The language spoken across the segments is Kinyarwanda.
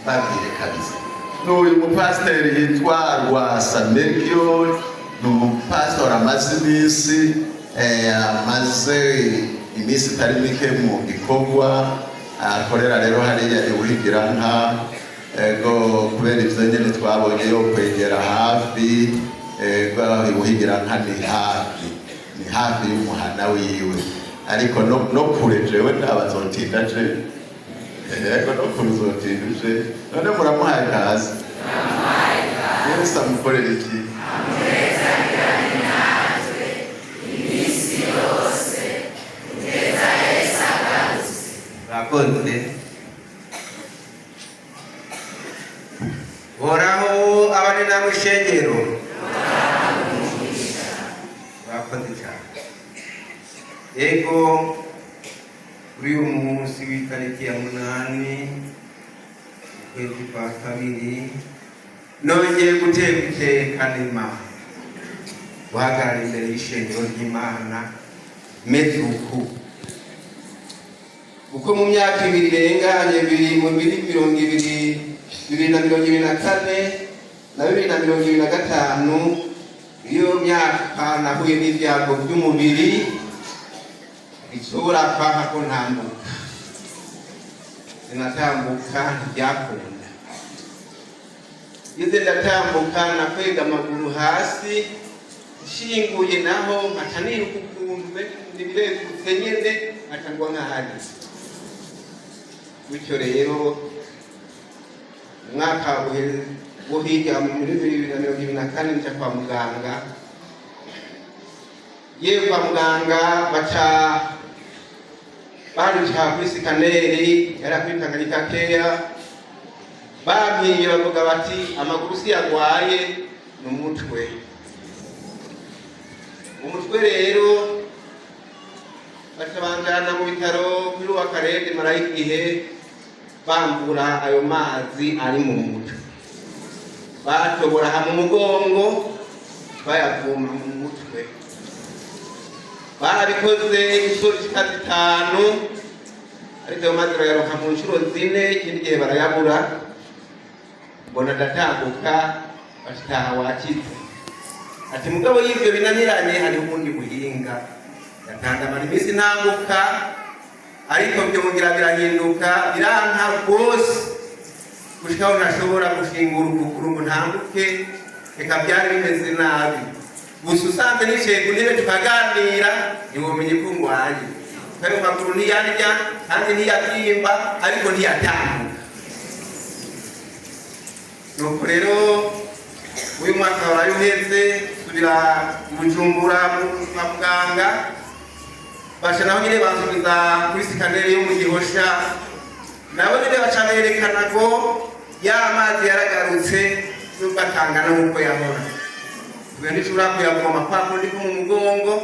babwire kabisa. N'uyu mupasiteri yitwa Rwasa Melchior, ni umupasiteri amaze iminsi itari mike mu gikorwa akorera rero hariya ibuhigira nka ego kubera ivyo nyene twabonye yo kwegera hafi ibuhigira nka ni hafi y'umuhana wiwe, ariko no kure jewe ndabazotinda je ego no kure uzotinda je none muramuhaye kazi Yesu amukorera iki bakonde Horaho abane namwe shengero bakonde cyane ego kuri uyu munsi w'itariki ya 8 ukwezi kwa kabiri nongeye guteka iteka n'Imana guhagarara imbere y'ishengero ry'Imana meze uko mu myaka ibiri irenganye mu 2024 na 2025 iyo myaka nahuye n'ibyago by'umubiri bishobora kwaka ko ntambuka sinatambuka ntibyakunda ize ndatambuka nakwega amaguru hasi shinguye naho nkataniruka ukuntu nibirezutse nyene nkatangwa nkahari bityo rero umwaka wo hirya muri 2024 nja kwa muganga yewe kwa muganga baca baruca kuri sikaneri yarakwitanganyika keya babwiye bavuga bati amaguru si yagwaye n'umutwe rero bacabanjana mu bitaro kuri wa Karede mara igihe bambura ayo mazi ari mu mutwe batobora hamwe umugongo bayavuma mu mutwe barabikoze inshuro zitanu ariko ayo mazi barayaronka mu nshuro 4 ikindi gihe barayabura mbona ndatambuka bashitaha wakize ati mugabo y'ibyo binaniranye hari ubundi buhinga yatandamana iminsi ntambuka ariko byo mugira birahinduka biranka rwose gushikaho ntashobora gushingura ukuguru ngo ntambuke reka byari bimeze nabi gusa usanze nicaye ku ntebe tukaganira ntiwomenye ko ngwaye kari maguru ntiyarya kandi ntiyabyimba ariko ntiyatambuka nuko rero uyu mwaka waraye uheze subira Bujumbura kwa muganga basha naho nyine bansubiza kuri sikaneri yo mu Gihosha nabo nyine baca berekana ko ya mazi yaragarutse n'ubwo atangana nk'uko yahora kubera nishobora kuyavoma kwa kundi ko mu mugongo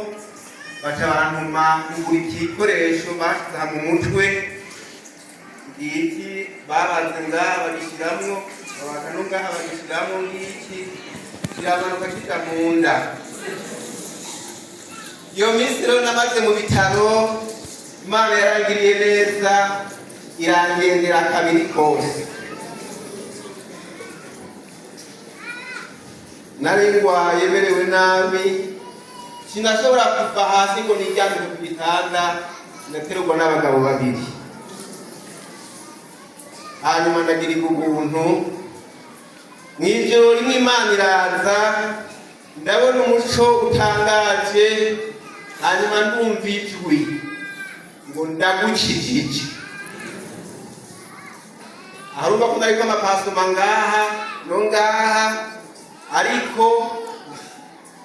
baca bantuma kugura igikoresho bashyize mu mutwe iki babanze ngaha bagishyiramo babaka ngaha bagishyiramo ngiki kiramanuka kijya mu nda. Iyo minsi rero namaze mu bitaro Imana yarangiriye neza irangendera kabiri kose. Nari ngwaye merewe nabi sinashobora kuva hasi ngo nijyane ku bitanda ndaterwa n'abagabo babiri. Hanyuma ndagirirwa ubuntu mw'ijoro rimwe Imana iraza ndabona umuco utangaje hanyuma ndumva ijwi ngo ndagukijije. Harumva ko ndariko amapasoma ngaha no ngaha ariko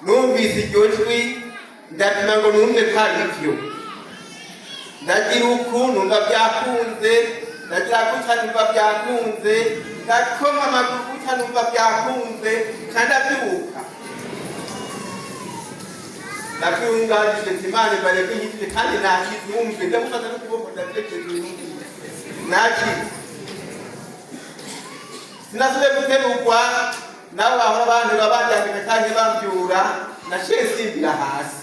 numvise iryo jwi ndatima ngo numve ko ari byo. Ndagira ukuntu numva byakunze ndagira gutya numva byakunze ndakoma amaguru gutya numva byakunze kandi abyuka ndabyunganije Imana bareke yitwe kandi nakize wumve ndamufata n'ukuboko ndatekereje nakize sinasubire guterurwa nabo bahora abantu babandambika kandi bambyura naciye simbira hasi.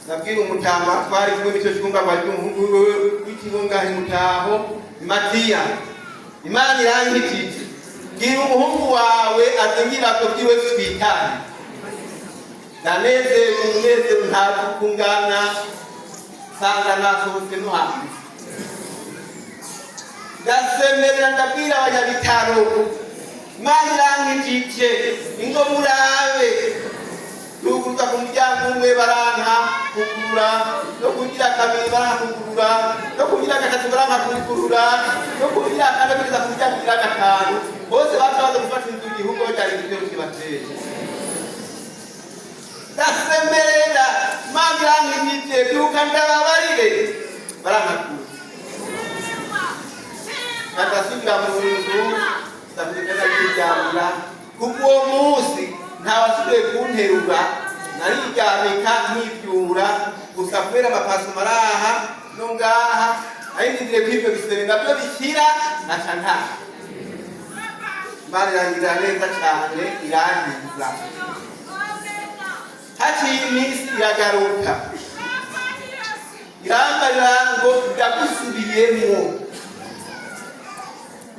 Ndabwira umutama twari kumwe n'icyo cyumba kwa cyumuhungu w'ikibungahe mutaho Matiya Imana irankitije, gira umuhungu wawe azingira ko byiwe twitanye. Ndanezero umunezero ntabwo kungana, sanga nasohotse no hanze. Ndasemerera ndabwira abanyabitaro, Imana irankitije, ingo murabe nuguruka ku muryango umwe baranka kugurura, no kugira kabiri baranka kugurura, no kugira gatatu baranka kugurura, no kugira kane kugeza ku muryango ugira gatanu, bose baza gufata inzu igihugu batari ibyo kibateye. Ndasemerera Imana irankitije, byuka ndababarire baranka kugurura. Ndasubira mu nzu ndabikana kujyamira, kuko uwo munsi ntawasubiye kunterura, nariryamika nkibyura gusa kubera amapaso maraha no ngaha ayindiriye kw'ibyo bisebe nabyo bikira naca nta. Imana irangira neza cyane, irangiza. Haciye iminsi iragaruka, irambarira ngo ndagusubiyemo.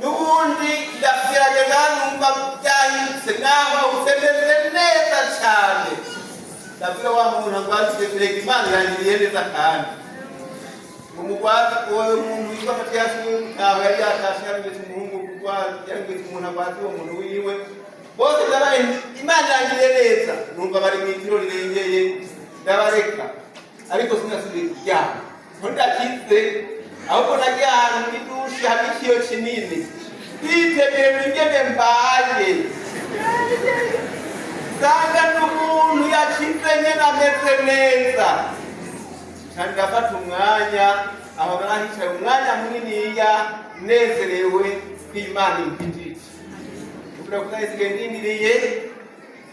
Nubundi ndagerageza numva byahindutse, naho usemeze neza cyane. Ndabwira wa muntu ngo azigereka Imana irangiriye neza kandi. Umugwazi uwo muntu witwa Matiyasi ntaho yari yatashe yarigeze umuhungu kugwaza, yarigeze umuntu agwazi uwo muntu wiwe. Bose ndabaye Imana irangiriye neza, numva bari mu itiro rirengeye ndabareka. Ariko sinasubiye kuryama. Ntundakize ahubwo nagiye ahantu muri dushe hari ikiyo kinini, twitegereza ingene mbaye, sanga n'umuntu yakize nyene ameze neza. Kandi ndafata umwanya aho narahicaye umwanya muniniya nezerewe kw'Imana impitije. Kugira ngo nahise ndindiriye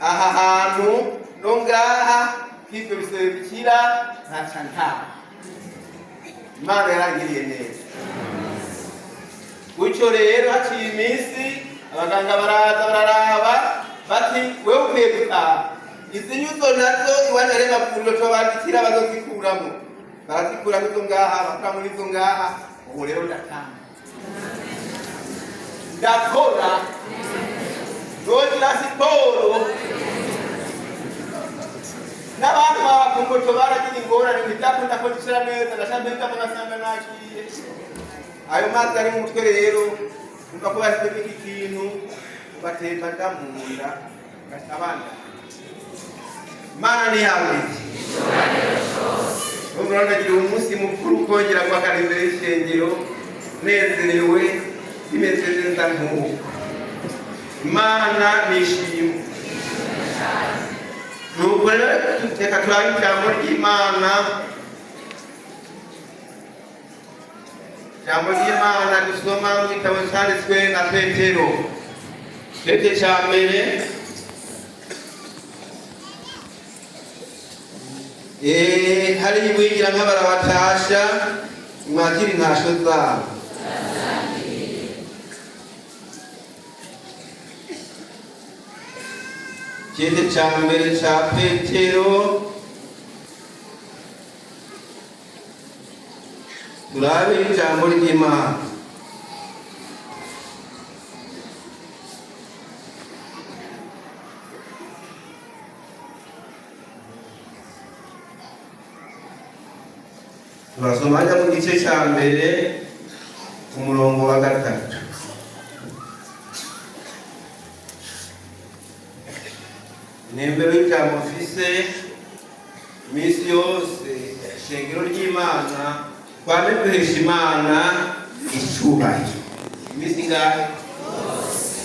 aha hantu no ngaha kw'ibyo bisebe bikira ntaca ntaha. Imana yarangiriye neza. Gutyo rero haciye iminsi abaganga baraza bararaba bati wewe ukwiye gutaha. Izi nyuzo nazo iwanyu ari mavuriro tubandikira bazozikuramo. Barazikuramo izo ngaha, bakura muri izo ngaha, ubu rero ndataha. Ndakora ndogira siporo n'abantu bakumbuto baragira ingorane ntibyakunda ko dushyira neza, ndashaka munasanga nakiye. Ayo mazi ari mu mutwe rero umva ko bashyizemo iki kintu ugatemba ndamunda gasabanda. Imana ni yawe. Ndagira umunsi mukuru kongera guhagarara imbere y'ishengero nezerewe bimeze neza nk'ubu. Imana nishimwe. Nuko rero reka turabe ijambo ry'Imana. Ijambo ry'Imana dusoma mu gitabo cyanditswe na Petero, igice cya mbere. Hari ibingira nk'abarabatasha mwakira intasho zabo. Igice cya mbere cya Petero, turabe ijambo ry'Imana. Turasoma ajya mu gice cya mbere ku murongo wa 3. Nembero y'ijambo mfise iminsi yose ishengero ry'Imana twame duhesha Imana icubahiro. Iminsi ngahe?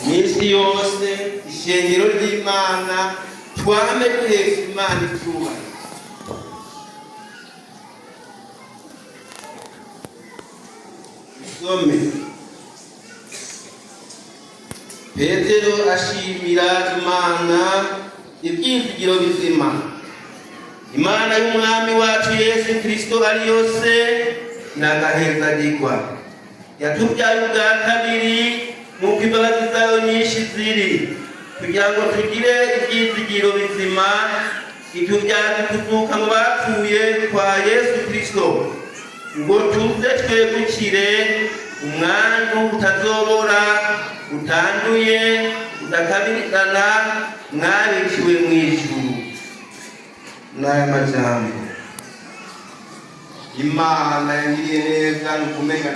Iminsi yose ishengero ry'Imana twame duhesha Imana icubahiro. Petero ashimira Imana ibyizigiro bizima. Imana y'umwami wacu Yesu Kristo ari yose nagahezagirwa. Yatubyaye ubwa kabiri nk'uko imbabazi zayo nyinshi ziri, kugira ngo tugire ibyizigiro bizima, itubyaze kuzuka mu bapfuye kwa Yesu Kristo, ngo tuze twegukire umwandu utazobora, utanduye, udakabirikana, mwabiciwe mu ijuru. N'aya majambo Imana yangiriye neza, nukumenga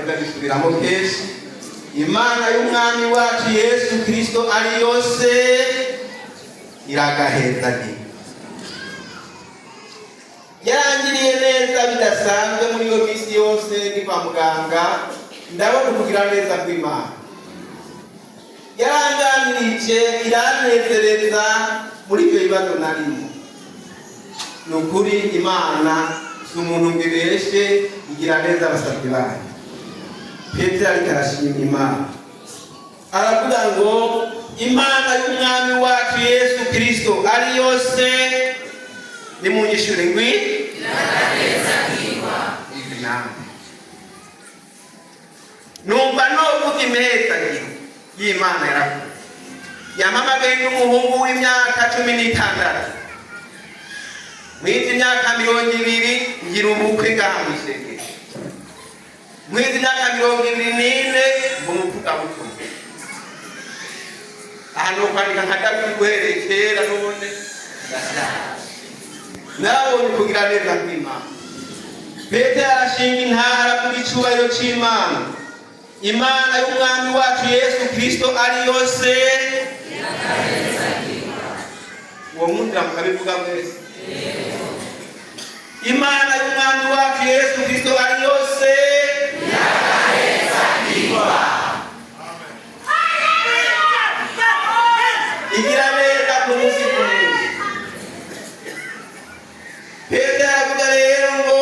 ndabisubiramo kenshi. Imana y'umwami wacu Yesu Kristo ari yose iragahezagira. Yarangiriye neza bidasanzwe muri iyo minsi yose ndi kwa muganga, ndabona kugira neza kw'Imana. Yaranganirije, iranezereza muri ibyo bibazo narimo. Nukuri Imana si umuntu ngo ibeshe, igira neza abasabyi bayo. Petero ariko arashima Imana, aravuga ngo Imana y'umwami wacu Yesu Kristo ari yose, nimunyishure ngwi numva novuga imihezagiro y'Imana yaravuze. Yampamagaye n'umuhungu w'imyaka 16. Mwizi imyaka 20 ngira ubukwe ngaha mw'isengero. Mwizi imyaka 24 mbumuvuga butumwa. Ahantu kwandika nkadabi guherekera none nabonye kugira neza kw'Imana. Petero arashinga intara ku gicubahiro c'Imana. Imana y'umwami wacu Yesu Kristo ari yose uwo mundira mukabivuga mwese. Imana y'umwami wacu Yesu Kristo ari yose igira neza ku munsi ku munsi. Petero aravuga rero ngo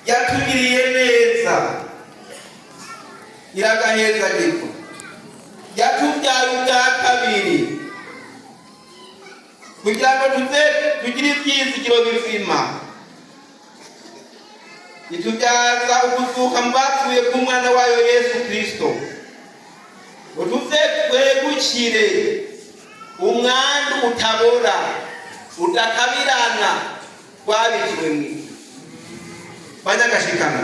yatugiriye neza, iragahezagirwa, yatubyaye ubwa kabiri kugira ngo tugire ibyizigiro bizima, itubyaza ukuzuka mu bapfuye k'umwana wayo Yesu Kristo, utuze twegukire umwandu utabora, udakabirana, twabiciwe mu ijuru. Banyagashikana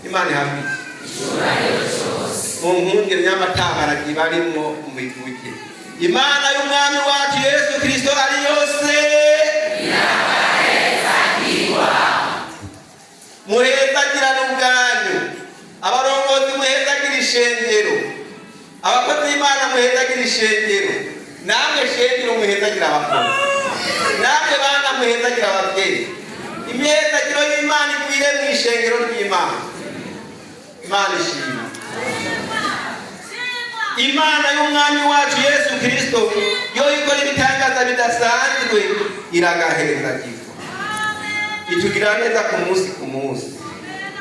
Imana ihamye mu nkundire n'amatambaragiye barimwo mu bivuge. Imana y'umwami wacu Yesu Kristo ari yose iragahezagirwa. Muhezagirane ubwanyu, abarongozi muhezagira ishengero, abakozi b'Imana muhezagira ishengero, namwe shengero muhezagira abakozi, namwe bana muhezagira ababyeyi. Imihezagiro y'Imana ikwire mu ishengero ry'Imana. Imana ishima. Imana y'umwami wacu Yesu Kristo yo ikora ibitangaza bidasanzwe iragahezagirwa, itugira neza ku munsi ku munsi.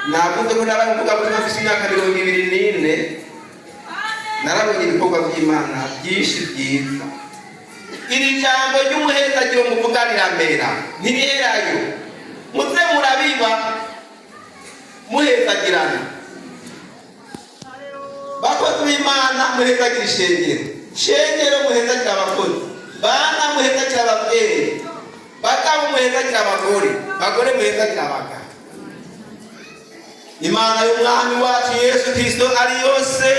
Navuze ko naravuga ko nafise imyaka 24 narabonye ibikorwa by'Imana byinshi byiza. Iri jambo ry'umuhezagiro muvuga riramera ntibiherayo, muze murabiba muhezagirana. Bakozi b'Imana muhezagira ishengero, shengero muhezagira abakozi, bana muhezagira ababyeyi, bagabo muhezagira abagore, bagore muhezagira abagabo. Imana y'umwami wacu Yesu Kristo ari yose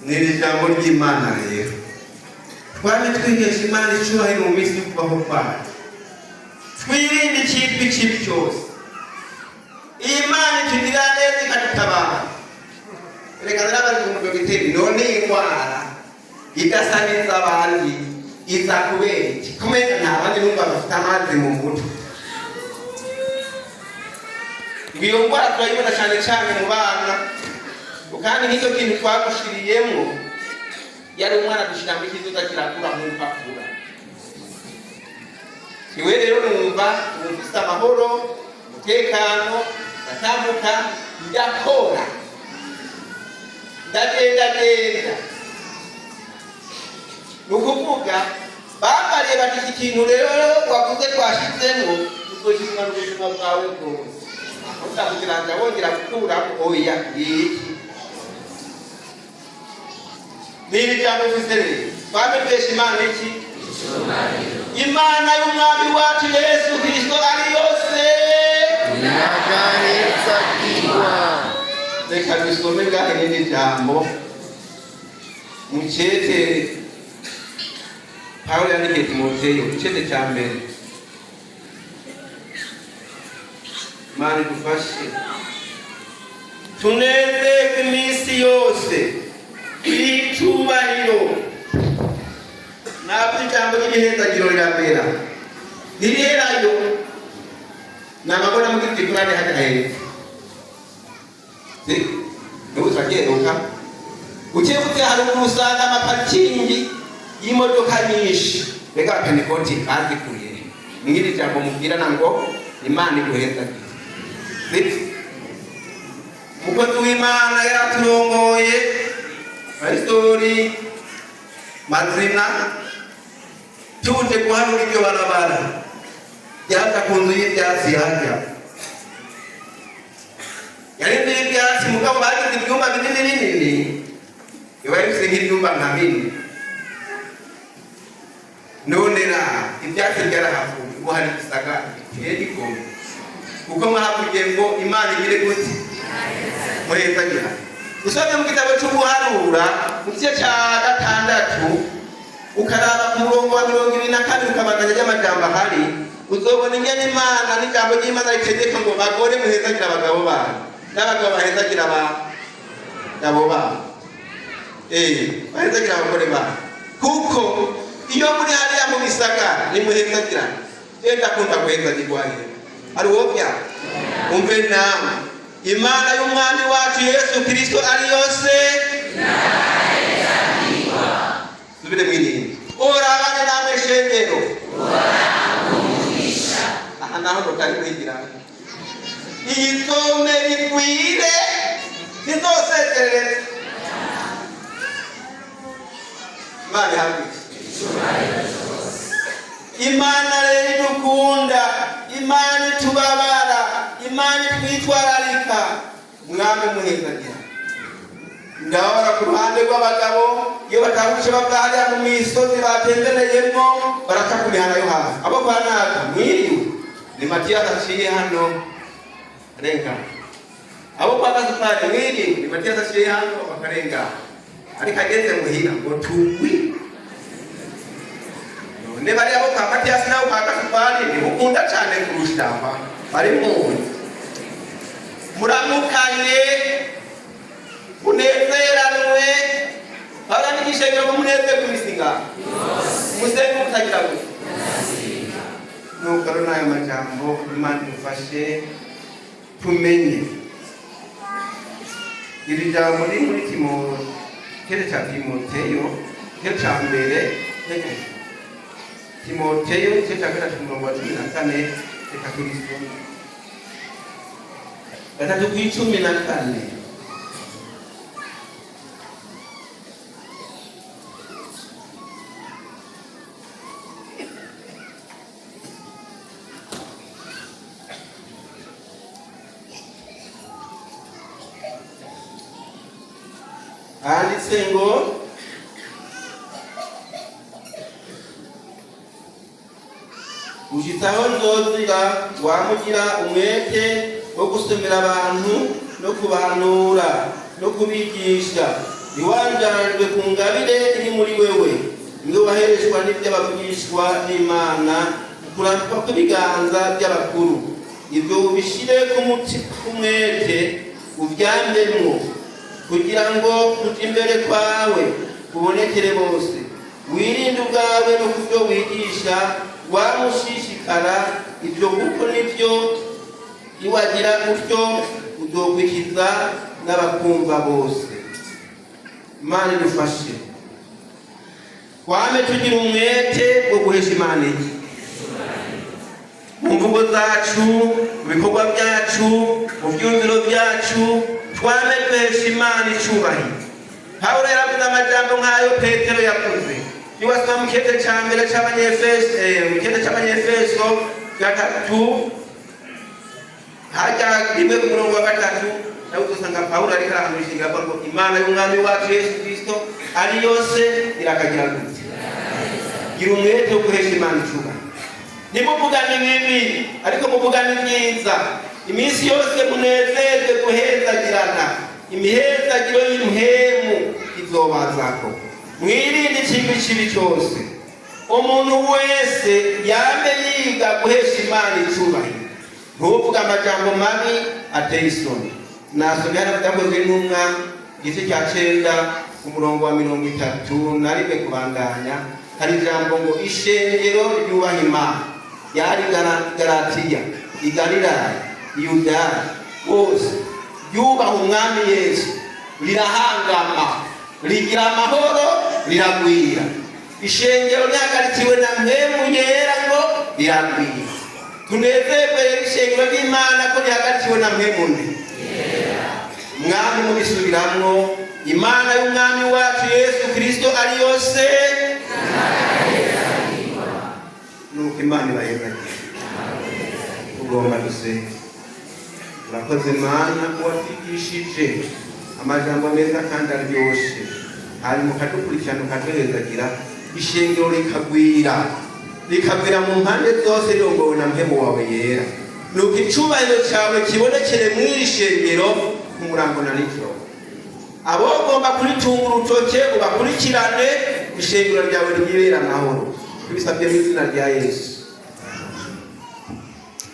n'iri jambo ry'Imana rero twari twihesha Imana icyubahiro mu minsi y'ukubaho kwacu. Twirinde icyitwa ikibi cyose. Imana itugira neza ikadutabara. Reka nabari kumva biteri none indwara idasa neza abandi iza kubera iki? Kumenya ntabandi numva bafite amazi mu mutwe. Iyo ndwara turayibona cyane cyane mu bana, kandi n'icyo kintu twagushiriyemo yari umwana dushira mu kizoza kirakura mu mpapuro. Iwe rero numva ufite amahoro, umutekano, ndatambuka, ndakora, ndagenda. Nukuvuga bambariye bati iki kintu rero wavuze twashizemo uzoshimwa n'ubuzima bwawe bwose. Kugira ngo wongera gukura oya iki niri jambo fizere bamepesha Imana iki Imana y'umwami wacu Yesu Kristo ari yose reka dusome ngahe n'iri jambo mu cete Pawulo yandikiye Timoteyo icete cya mbere. Imana idufashe tunezerwe iminsi yose kw'icubahiro. Ntabwo ijambo ry'ibihezagiro riramera ntiriherayo. Namabona mu giti kurane hajya heza n'ubu turageruka ugiye gute haruguru usanga amaparikingi y'imodoka nyinshi. Reka Pentekote bazikuye mw'iri jambo mubwirana ngo Imana iguhezagire. Umukozi w'Imana yaraturongoye Pastori Mazina tuje guhanura iryo barabara yaza ku nzu y'ibyatsi hajya yarinze y'ibyatsi mugabo bagize ibyumba binini binini bibaye nk'ibyumba nka bine. None ra ibyatsi byarahavuye ubu hari gisagara giteye gikombe kuko mwahavugiye ngo Imana igire gute muhezagira. Usomye mu gitabo cy'ubuharura mu gice cya 6 ukaraba ku murongo wa 22 ukabandanya y'amajambo ahari uzobona ingene Imana n'ijambo ry'Imana ritegeka ngo bagore muhezagira abagabo babo n'abagabo bahezagira abagabo babo bahezagira abagore babo. Kuko iyo muri hariya mu bisagara ni muhezagira genda kunda guhezagirwa ari wobya umve nama Imana y'umwami wacu Yesu Kristo ari yose subire mwinini orabane namwe shengero aha naho ndotari kwigira izome rikwire ntizosekerere Imana hamwe. Imana rero idukunda, Imana itubabara, Imana itwitwararika. Mwami muhezagira ndabara ku ruhande rw'abagabo iyo batahuje babwahariya mu misozi batembereyemo baraka ku mihana yo hasi. Abo kwanaka mwiriwe ni Matiya aciye hano renga. Abo kwa Gasupari mwiriwe ni Matiya aciye hano bakarenga. Ariko ageze muhira ngo tungwi none bari abo kwa Matiya nawe kwa Gasupari ni mukunda cyane kurushamba bari mu muramukanye unezeranwe abandi gishegero mu muneze kubisinga musenga utagira gusa nuko nayo majambo Imana dufashe tumenye iri jambo ni muri Timoteyo cya mbere Timoteyo cya gatatu umurongo wa 14 reka turisome gatatu ku 14 handitse ngo ushitsaho nzozira wamugira umwete wo gusomera abantu no kubahanura no kubigisha iwanjaranijwe ku ngabire iri muri wewe ngo wahereshwa n'iby'abavugishwa n'Imana kurambikwa kw'ibiganza by'abakuru ibyo ubishire ku mutima umwete ubyambemwo kugira ngo uje imbere kwawe ubonekere bose wirinde ubwawe no kubyo wigisha wamushishikara ibyo kuko nibyo iwagira utyo uzokwikiza n'abakumva bose. Imana idufashe twame tugira umwete wo guhesha Imana iki mu mvugo zacu mu bikorwa byacu mu byumviro byacu twame duhesha Imana icubahiro. Pawulo yaravuze amajambo nk'ayo Petero yavuze niwasoma mu kete cya mbere cy'Abanyefeso 3 hajya rimwe ku murongo wa 3 nawe usanga Pawulo ariko arahanurisha ngo Imana y'umwami wacu Yesu Kristo ari yose irakagira gute gira umwete wo guhesha Imana icubahiro. Nimuvugane bibi ariko muvugane byiza iminsi yose munezerwe guhezagirana imihezagiro y'impemu izobazako. Mwirinde ikintu kibi cyose. Umuntu wese yame yiga guhesha Imana icubahiro, ntuvuga amajambo mabi ateye isoni. Nasomye hano byakozwe n'umwa igice cya 9 umurongo wa 31 kubandanya, hari ijambo ngo ishengero ryubaha Imana yari Galatiya, i Galilaya, i Yudaya hose ryubaha umwami Yesu, rirahangama, rigira amahoro, riragwira. Ishengero ryagarikiwe na mpemu yera ngo riragwira. Tunezerwe ishengero ry'Imana ko ryagarikiwe na mpemu nde mwami mubisubiramwo. Imana y'umwami wacu Yesu Kristo ari yose nuko Imana ibayeganye. Tugomba dusenge. Urakoze Mana kuwatwigishije amajambo meza kandi aryoshe, hari mukadukurikirana ukaduhezagira, ishengero rikagwira mu mpande zose rirongowe na mpemu wawe yera. Nuko icubahiro cyawe kibonekere mw'iri shengero nk'umurango na nijoro. Abogomba kuritunga urutoke ubakurikirane, ishengero ryawe ryibera amahoro. Tubisabye mu izina rya Yesu.